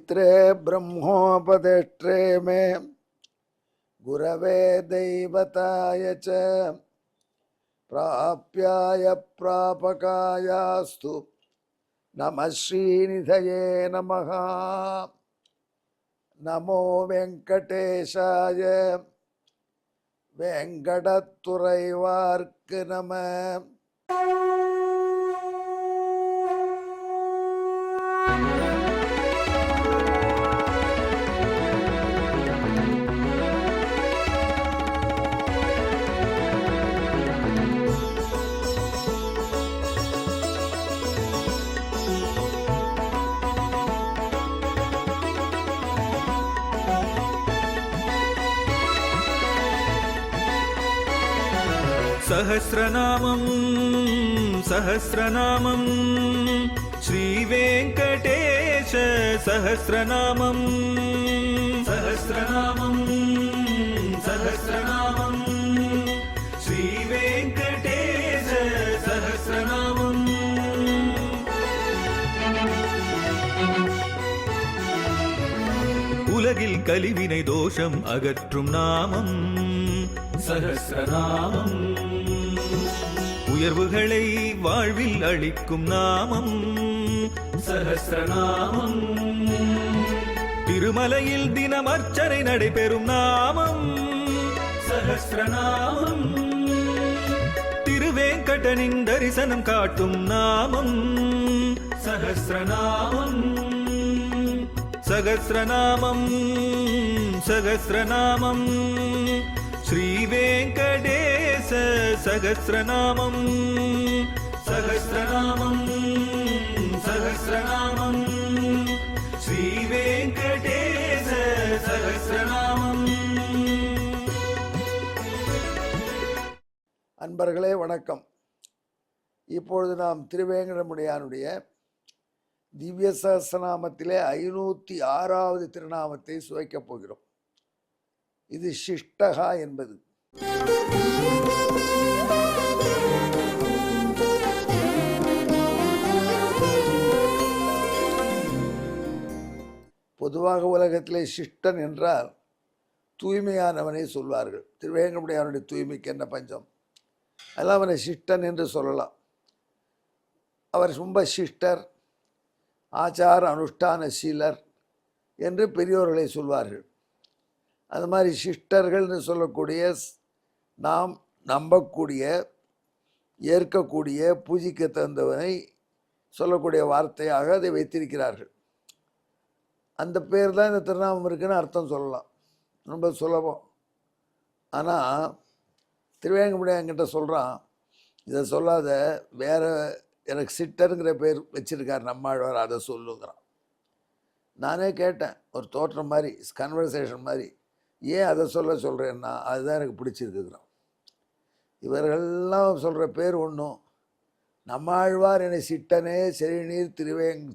पवित्रे ब्रह्मोपदेष्ट्रे मे गुरवे दैवताय च प्राप्याय प्रापकायास्तु नमः श्रीनिधये नमः। नमो वेंकटेशाय वेंकटतुरैवार्क नमः। सहस्रनामं सहस्रनामं श्रीवेङ्कटेश सहस्रनामं सहस्रनामं सहस्रनामं श्रीवेङ्कटेश सहस्रनामम्। உலகில் கலிவினை தோஷம் அகற்றும் நாமம் சஹஸ்ரநாமம். உயர்வுகளை வாழ்வில் அளிக்கும் நாமம் சஹஸ்ரநாமம். திருமலையில் தினம் அர்ச்சனை நடைபெறும் நாமம் சஹஸ்ரநாமம். திருவேங்கடனின் தரிசனம் காட்டும் நாமம் சஹஸ்ரநாமம். सहस्रनामं सहस्रनामं श्रीवेङ्कटेश सहस्रनामं सहस्रनामं सहस्रनामं श्रीवेङ्कटेश सहस्रनामं। அன்பர்களே வணக்கம். இப்பொழுது நாம் திருவேங்கடமுடையானுடைய திவ்ய சஹஸ்ரநாமத்திலே 506வது திருநாமத்தை சுவைக்கப் போகிறோம். இது சிஷ்டகா என்பது. பொதுவாக உலகத்திலே சிஷ்டன் என்றால் தூய்மையானவனை சொல்வார்கள். திருவேங்கடமுடையானுடைய தூய்மைக்கு என்ன பஞ்சம்? அதெல்லாம் அவனை சிஷ்டன் என்று சொல்லலாம். அவர் ரொம்ப சிஷ்டர், ஆச்சார அனுஷ்டான சீலர் என்று பெரியோர்களை சொல்வார்கள். அது மாதிரி சிஷ்டர்கள்னு சொல்லக்கூடிய நாம் நம்பக்கூடிய, ஏற்கக்கூடிய, பூஜிக்க தந்தவனை சொல்லக்கூடிய வார்த்தையாக அதை வைத்திருக்கிறார்கள். அந்த பேர் தான் இந்த திருநாமம் இருக்குன்னு அர்த்தம் சொல்லலாம், ரொம்ப சுலபம். ஆனால் திருவேங்கடமுடையான்கிட்ட சொல்கிறான், இதை சொல்லாத, வேற எனக்கு சிட்டருங்கிற பேர் வச்சிருக்கார் நம்மாழ்வார், அதை சொல்லுங்கிறான். நானே கேட்டேன், ஒரு தோற்றம் மாதிரி, கன்வர்சேஷன் மாதிரி, ஏன் அதை சொல்கிறேன்னா அதுதான் எனக்கு பிடிச்சிருக்குறான். இவர்கள்லாம் சொல்கிற பேர் ஒன்றும், நம்மாழ்வார் என்னை சிட்டனே செழிநீர்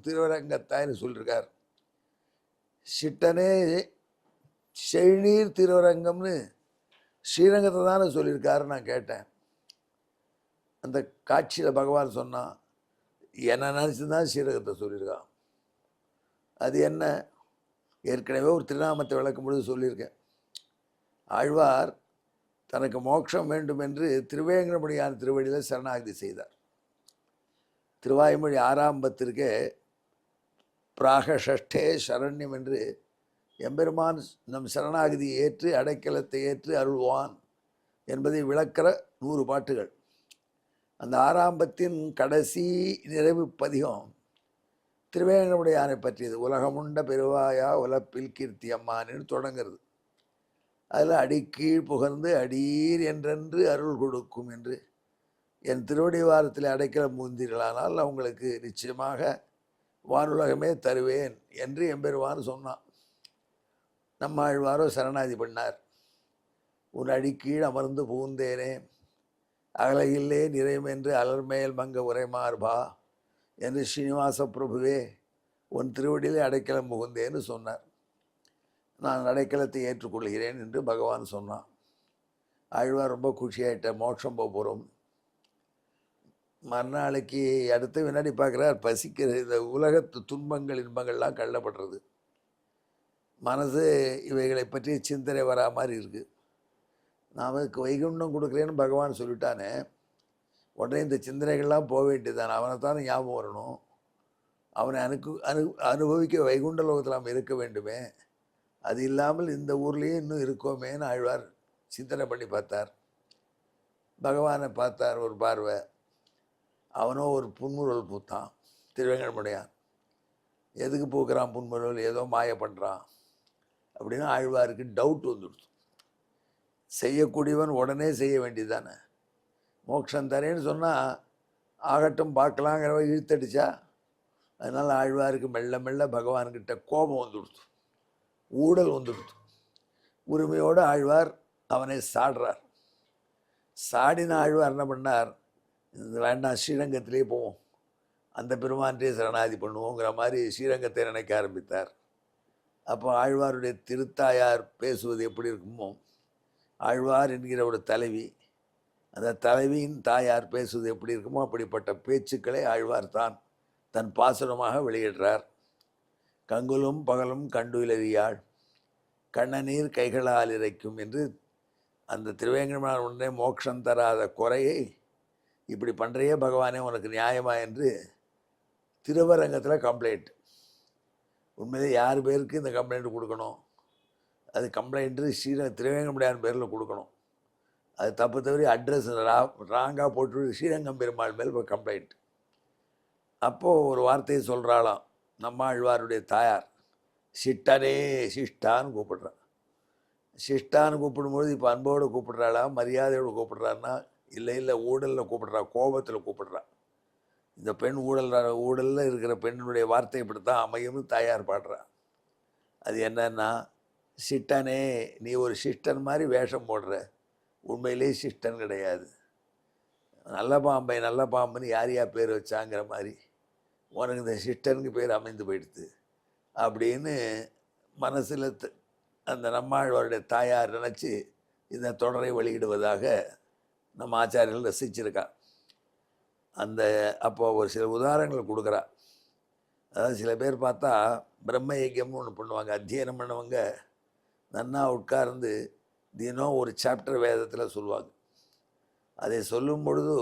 திருவரங்கத்தாய்னு சொல்லியிருக்கார். சிட்டனே செழிநீர் திருவரங்கம்னு ஸ்ரீரங்கத்தை தானே சொல்லியிருக்காரு. நான் கேட்டேன். அந்த காட்சியில் பகவான் சொன்னான், என்ன நினச்சி தான் ஸ்ரீரங்கத்தை சொல்லியிருக்கான். அது என்ன? ஏற்கனவே ஒரு திருநாமத்தை விளக்கும் பொழுது சொல்லியிருக்கேன். ஆழ்வார் தனக்கு மோட்சம் வேண்டும் என்று திருவேங்கடமுடையான் திருவடியில் சரணாகதி செய்தார். திருவாய்மொழி 6ஆம் பத்திற்கே பிராகஷ்டே சரண்யம் என்று எம்பெருமான் நம் சரணாகதியை ஏற்று அடைக்கலத்தை ஏற்று அருள்வான் என்பதை விளக்கிற 100 பாட்டுகள். அந்த 6ஆம் பத்தின் கடைசி நிறைவு பதிகம் திருவேங்கடமுடையானை பற்றியது. உலகமுண்ட பெருவாயா உலப்பில் கீர்த்தி அம்மான்னு தொடங்கிறது. அதில் அடிக்கீழ் புகழ்ந்து அடீர் என்றென்று அருள் கொடுக்கும் என்று, என் திருவடி வாரத்தில் அடைக்கலம் மூந்தீர்களானால் அவங்களுக்கு நிச்சயமாக வானுலகமே தருவேன் என்று எம்பெருமான் சொன்னான். நம்மாழ்வாரோ சரணாதி பண்ணார். உன் அடிக்கீழ் அமர்ந்து புகுந்தேனே அகலையில்லே நிறையும் என்று அலர்மேல் மங்க உரைமார்பா என்று ஸ்ரீனிவாச பிரபுவே உன் திருவடியிலே அடைக்கலம் புகுந்தேன்னு சொன்னார். நான் அடைக்கலத்தை ஏற்றுக்கொள்கிறேன் என்று பகவான் சொன்னான். ஆழ்வார் ரொம்ப குஷியாயிட்ட, மோட்சம் போகிறோம். மறுநாளைக்கு அடுத்த வினாடி பார்க்குறார், பசிக்கிற இந்த உலகத்து துன்பங்கள் இன்பங்கள்லாம் கள்ளப்படுறது. மனசு இவைகளை பற்றி சிந்தனை வரா மாதிரி இருக்குது. நாம் வைகுண்டம் கொடுக்குறேன்னு பகவான் சொல்லிட்டானே, உடனே இந்த சிந்தனைகள்லாம் போக வேண்டியதானே, அவனை தானே ஞாபகம் வரணும். அவனை அனுபவிக்க வைகுண்ட லோகத்தில் நாம் இருக்க வேண்டுமே. அது இல்லாமல் இந்த ஊர்லேயே இன்னும் இருக்கோமேன்னு ஆழ்வார் சிந்தனை பண்ணி பார்த்தார். பகவானை பார்த்தார் ஒரு பார்வை. அவனோ ஒரு புன்முறுவல் பூத்தான். திருவேங்கடமுடையான் எதுக்கு பூக்கிறான் புன்முறுவல், ஏதோ மாய பண்ணுறான் அப்படின்னு ஆழ்வாருக்கு டவுட் வந்துடுச்சு. செய்யக்கூடியவன் உடனே செய்ய வேண்டியதானே. மோட்சம் தரேன்னு சொன்னால் ஆகட்டும் பார்க்கலாங்கிறவ இழுத்தடிச்சா. அதனால் ஆழ்வாருக்கு மெல்ல மெல்ல பகவான்கிட்ட கோபம் வந்துடுச்சு, ஊடல் வந்துடுச்சு. உரிமையோடு ஆழ்வார் அவனை சாடுறார். சாடின ஆழ்வார் என்ன பண்ணார், இது வேண்டாம் ஸ்ரீரங்கத்திலே போவோம், அந்த பெருமான்டே சரணாதி பண்ணுவோங்கிற மாதிரி ஸ்ரீரங்கத்தை நினைக்க ஆரம்பித்தார். அப்போ ஆழ்வாருடைய திருத்தாயார் பேசுவது எப்படி இருக்குமோ, ஆழ்வார் என்கிற ஒரு தலைவி, அந்த தலைவியின் தாயார் பேசுவது எப்படி இருக்குமோ அப்படிப்பட்ட பேச்சுக்களை ஆழ்வார் தான் தன் பாசுரமாக வெளியிடுறார். கங்குலும் பகலும் கண்டுயிலறியாள் கண்ணநீர் கைகளால் இறைக்கும் என்று அந்த திருவேங்கடமான உடனே மோட்சம் தராத குறையை இப்படி பண்ணுறையே பகவானே உனக்கு நியாயமா என்று திருவரங்கத்தில் கம்ப்ளைண்ட். உண்மையிலே யார் பேருக்கு இந்த கம்ப்ளைண்ட் கொடுக்கணும், அது கம்ப்ளைண்ட்டு திருவேங்கடமுடையான் பேரில் கொடுக்கணும். அது தப்பு தவறி அட்ரஸ் ராங்காக போட்டு ஸ்ரீரங்கம் பெருமாள் மேல் இப்போ கம்ப்ளைண்ட். அப்போது ஒரு வார்த்தையை சொல்கிறாளாம் நம்ம ஆழ்வாருடைய தாயார், சிட்டனே சிஷ்டான்னு கூப்பிடுறான். சிஷ்டான்னு கூப்பிடும்போது இப்போ அன்போடு கூப்பிடுறாளா மரியாதையோடு கூப்பிடுறான்னா, இல்லை ஊழலில் கூப்பிடுறா, கோபத்தில் கூப்பிடுறா. இந்த பெண் ஊழலில் இருக்கிற பெண்ணுடைய வார்த்தை இப்படித்தான் அமையும்னு தாயார் பாடுறா. அது என்னன்னா, சிட்டனே நீ ஒரு சிஷ்டன் மாதிரி வேஷம் போடுற, உண்மையிலே சிஷ்டன் கிடையாது. நல்ல பாம்பை நல்ல பாம்புன்னு யார் பேர் வச்சாங்கிற மாதிரி உனக்கு இந்த சிஷ்டனுக்கு பேர் அமைந்து போயிடுது அப்படின்னு மனசில் அந்த நம்மாழ்வாருடைய தாயார் நினச்சி இந்த தொடரை வெளியிடுவதாக நம்ம ஆச்சாரியர்கள் ரசிச்சிருக்கா. அந்த அப்போ ஒரு சில உதாரணங்கள் கொடுக்குறா. அதாவது சில பேர் பார்த்தா பிரம்ம யஜ்யம்னு ஒன்று பண்ணுவாங்க. அத்தியனம் பண்ணவங்க நன்னா உட்கார்ந்து தினம் ஒரு சாப்டர் வேதத்தில் சொல்லுவாங்க. அதை சொல்லும் பொழுது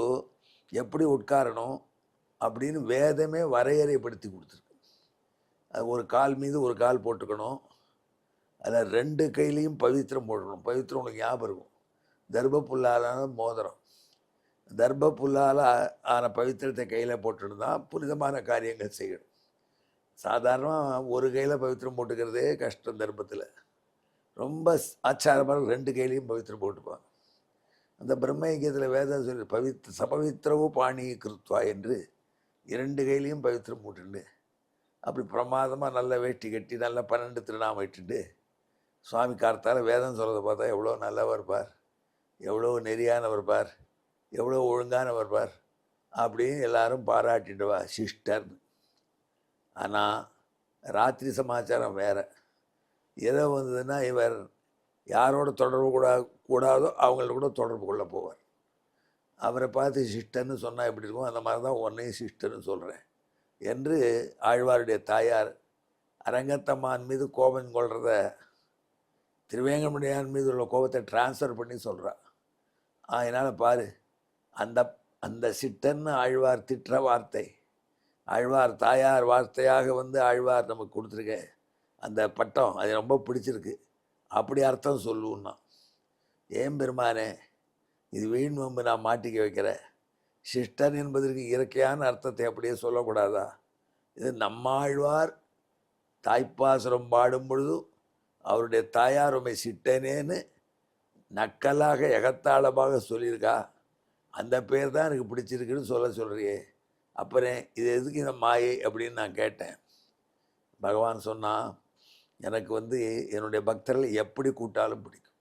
எப்படி உட்காரணும் அப்படின்னு வேதமே வரையறைப்படுத்தி கொடுத்துருக்கு. அது ஒரு கால் மீது ஒரு கால் போட்டுக்கணும், அதில் 2 கையிலையும் பவித்திரம் போட்டுக்கணும். பவித்திரம் உனக்கு ஞாபகம் இருக்கும், தர்ப புல்லாலான மோதிரம். தர்ப புல்லால் ஆன பவித்திரத்தை கையில் போட்டுட்டு தான் புனிதமான காரியங்கள் செய்யணும். சாதாரணமாக ஒரு கையில் பவித்திரம் போட்டுக்கிறதே கஷ்டம். தர்பத்தில் ரொம்ப ஆச்சாரமாக 2 கையிலையும் பவித்திரம் போட்டுப்பாங்க. அந்த பிரம்ம யஜ்யத்தில் வேதம் சொல்லி சபவித்திரவு பாணி கிருத்வா என்று 2 கையிலையும் பவித்திரம் போட்டுண்டு அப்படி பிரமாதமாக நல்ல வேட்டி கட்டி நல்ல 12 திருநாமம் இட்டுண்டு சுவாமி கார்த்தால் வேதம் சொல்கிறத பார்த்தா எவ்வளோ நல்லவர் பார், எவ்வளோ நெறியானவர் பார், எவ்வளோ ஒழுங்கானவர் பார் அப்படின்னு எல்லாரும் பாராட்டிடுவா சிஸ்டர்னு. ஆனால் ராத்திரி சமாச்சாரம் வேறு. எதோ வந்ததுன்னா இவர் யாரோட தொடர்பு கூடாதோ அவங்கள கூட தொடர்பு கொள்ள போவார். அவரை பார்த்து சிஸ்டர்னு சொன்னால் எப்படி இருக்கும், அந்த மாதிரி தான் உன்னையும் சிஸ்டர்னு சொல்கிறேன் என்று ஆழ்வாருடைய தாயார் அரங்கத்தம்மான் மீது கோபம் கொள்றத திருவேங்கடமுடையான் மீது உள்ள கோபத்தை டிரான்ஸ்ஃபர் பண்ணி சொல்கிறா. அதனால் பாரு, அந்த அந்த சிட்டன்னு ஆழ்வார் திட்டுற வார்த்தை ஆழ்வார் தாயார் வார்த்தையாக ஆழ்வார் நமக்கு கொடுத்துருக்க அந்த பட்டம் அது ரொம்ப பிடிச்சிருக்கு, அப்படி அர்த்தம் சொல்லுன்னா. ஏன் பெருமானே இது வீண் வம்பு நான் மாட்டிக்க வைக்கிறேன், சிஷ்டன் என்பதற்கு இயற்கையான அர்த்தத்தை அப்படியே சொல்லக்கூடாதா? இது நம்மாழ்வார் தாய்ப்பாசுரம் பாடும் பொழுது அவருடைய தாயார் உண்மை சிட்டனேன்னு நக்கலாக எகத்தாளமாக சொல்லியிருக்கா. அந்த பேர் தான் எனக்கு பிடிச்சிருக்குன்னு சொல்கிறியே, அப்புறம் இது எதுக்கு இந்த மாயை அப்படின்னு நான் கேட்டேன். பகவான் சொன்னான், எனக்கு என்னுடைய பக்தர்கள் எப்படி கூட்டாலும் பிடிக்கும்,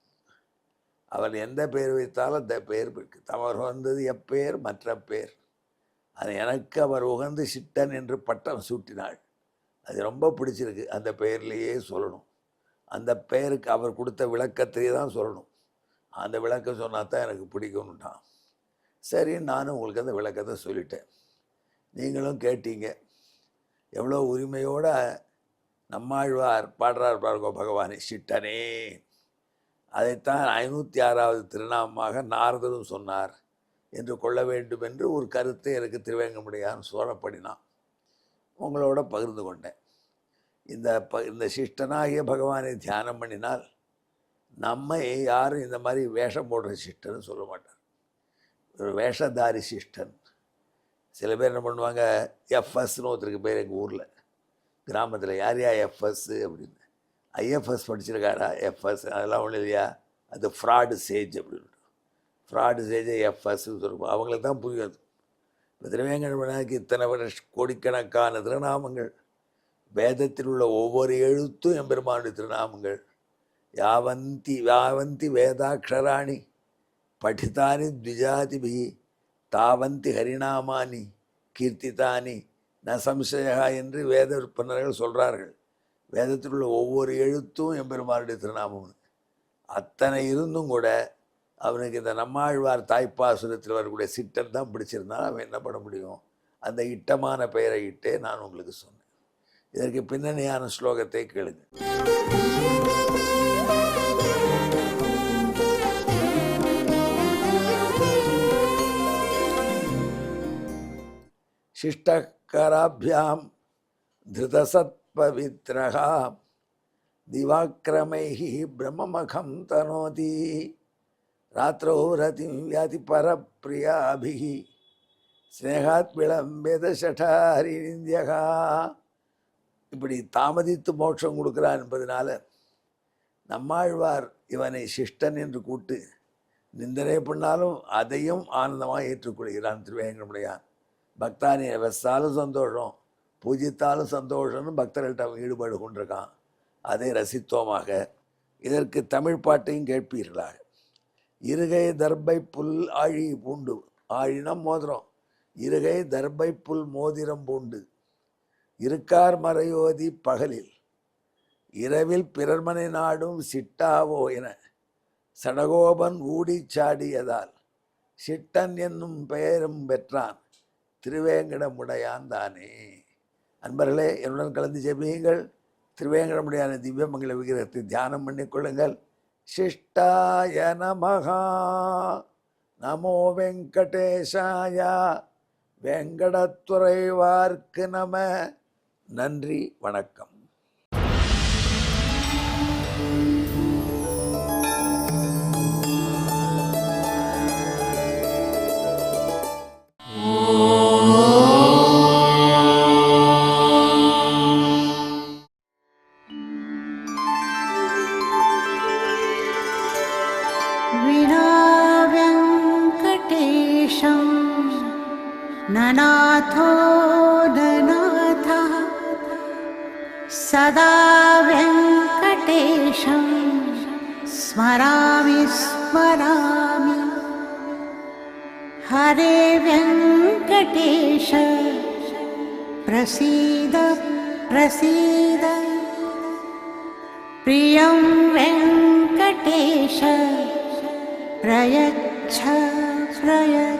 அவர் எந்த பெயர் வைத்தாலும் அந்த பெயர் பிடிக்கும். அவர் வந்தது எப்பெயர் மற்ற பெயர், அது எனக்கு அவர் உகந்து சிட்டன் என்று பட்டம் சூட்டினாள். அது ரொம்ப பிடிச்சிருக்கு, அந்த பெயர்லேயே சொல்லணும். அந்த பெயருக்கு அவர் கொடுத்த விளக்கத்தையே தான் சொல்லணும். அந்த விளக்கம் சொன்னால் தான் எனக்கு பிடிக்கும்னுட்டான். சரி, நானும் உங்களுக்கு அந்த விளக்கத்தை சொல்லிட்டேன், நீங்களும் கேட்டீங்க. எவ்வளோ உரிமையோடு நம்மாழ்வார் பாடுறார் பாருங்க, பகவானே சிட்டனே. அதைத்தான் 506வது திருநாமமாக நாரதரும் சொன்னார் என்று கொள்ள வேண்டும் என்று ஒரு கருத்தை எனக்கு திருவேங்கமுடையான் சோழப்படினான். உங்களோட பகிர்ந்து கொண்டேன். இந்த சிஷ்டனாகிய பகவானை தியானம் பண்ணினால் நம்மை யாரும் இந்த மாதிரி வேஷம் போடுற சிஷ்டன்னு சொல்ல மாட்டார். ஒரு வேஷதாரி சிஷ்டன். சில பேர் என்ன பண்ணுவாங்க, எஃப்எஸ்ன்னு ஒருத்தருக்கு பேர் எங்கள் ஊரில் கிராமத்தில், யார் எஃப்எஸ் அப்படின்னு, ஐஎஃப்எஸ் படிச்சிருக்காரா, எஃப்எஸ் அதெல்லாம் ஒன்றும் இல்லையா, அது ஃப்ராடு சேஜ் அப்படின்னு. ஃப்ராடு சேஜை எஃப்எஸ்ன்னு சொல்லுவோம். அவங்களுக்கு தான் புரியாது. இப்போ திருவேங்கடமுடையானுக்கு இத்தனை கோடிக்கணக்கான திருநாமங்கள், வேதத்தில் உள்ள ஒவ்வொரு எழுத்தும் எம்பெருமானுடைய திருநாமங்கள். யாவந்தி வேதாட்சராணி படித்தானி த்விஜாதிபி தாவந்தி ஹரிநாமானி கீர்த்தித்தானி ந சம்சயா என்று வேத விற்பனர்கள் சொல்கிறார்கள். வேதத்தில் உள்ள ஒவ்வொரு எழுத்தும் எம்பெருமானுடைய திருநாமம். அத்தனை இருந்தும் கூட அவனுக்கு இந்த நம்மாழ்வார் தாய்ப்பாசுரத்தில் வரக்கூடிய சிட்டன் தான் பிடிச்சிருந்தால் அவன் என்ன பண்ண முடியும்? அந்த இட்டமான பெயரை இட்டே நான் உங்களுக்கு சொன்னேன். இதற்கு பின்னணியான ஸ்லோகத்தை கேளுங்க. சிஷ்டகராபியாம் திருதசத்பவித்ரஹா திவாக்கிரமைஹி பிரம்மமகம் தனோதி ராத்திரோ ரதிம் வியாதி பரப்பிரியாபிஹி ஸ்னேகாத் விளம்பேத ஷடாரிந்தியகா. இப்படி தாமதித்து மோட்சம் கொடுக்குறான் என்பதனால நம்மாழ்வார் இவனை சிஷ்டன் என்று கூட்டு நிந்தனை பண்ணாலும் அதையும் ஆனந்தமாக ஏற்றுக்கொள்கிறான் திருவேங்கடமுடையான். பக்தானி வச்சாலும் சந்தோஷம், பூஜித்தாலும் சந்தோஷம்னு பக்தர்கள்ட்ட அவன் ஈடுபாடு கொண்டிருக்கான். அதை ரசித்தோமாக. இதற்கு தமிழ் பாட்டையும் கேட்பீர்களாக. இருகை தர்பை புல் ஆழி பூண்டு, ஆழினம் மோதிரம், இருகை தர்பை புல் மோதிரம் பூண்டு இருக்கார் மறையோதி பகலில் இரவில் பிறர்மனை நாடும் சிட்டாவோ என சடகோபன் ஊடி சாடியதால் சிட்டன் என்னும் பெயரும் பெற்றான் திருவேங்கடமுடையான் தானே. அன்பர்களே, என்னுடன் கலந்து ஜெபியுங்கள். திருவேங்கடமுடையான திவ்யமங்கல விக்கிரகத்தை தியானம் பண்ணிக்கொள்ளுங்கள். சிஷ்டாய நமஹா. நமோ வெங்கடேசாய. வெங்கடத்துறைவார்க்கு நம. நன்றி, வணக்கம். ननाथो ननाथः सदा वेङ्कटेशं स्मरामि स्मरामि. हरे वेङ्कटेश प्रसीद प्रसीद. प्रियं वेङ्कटेश प्रयच्छ प्रयच्छ.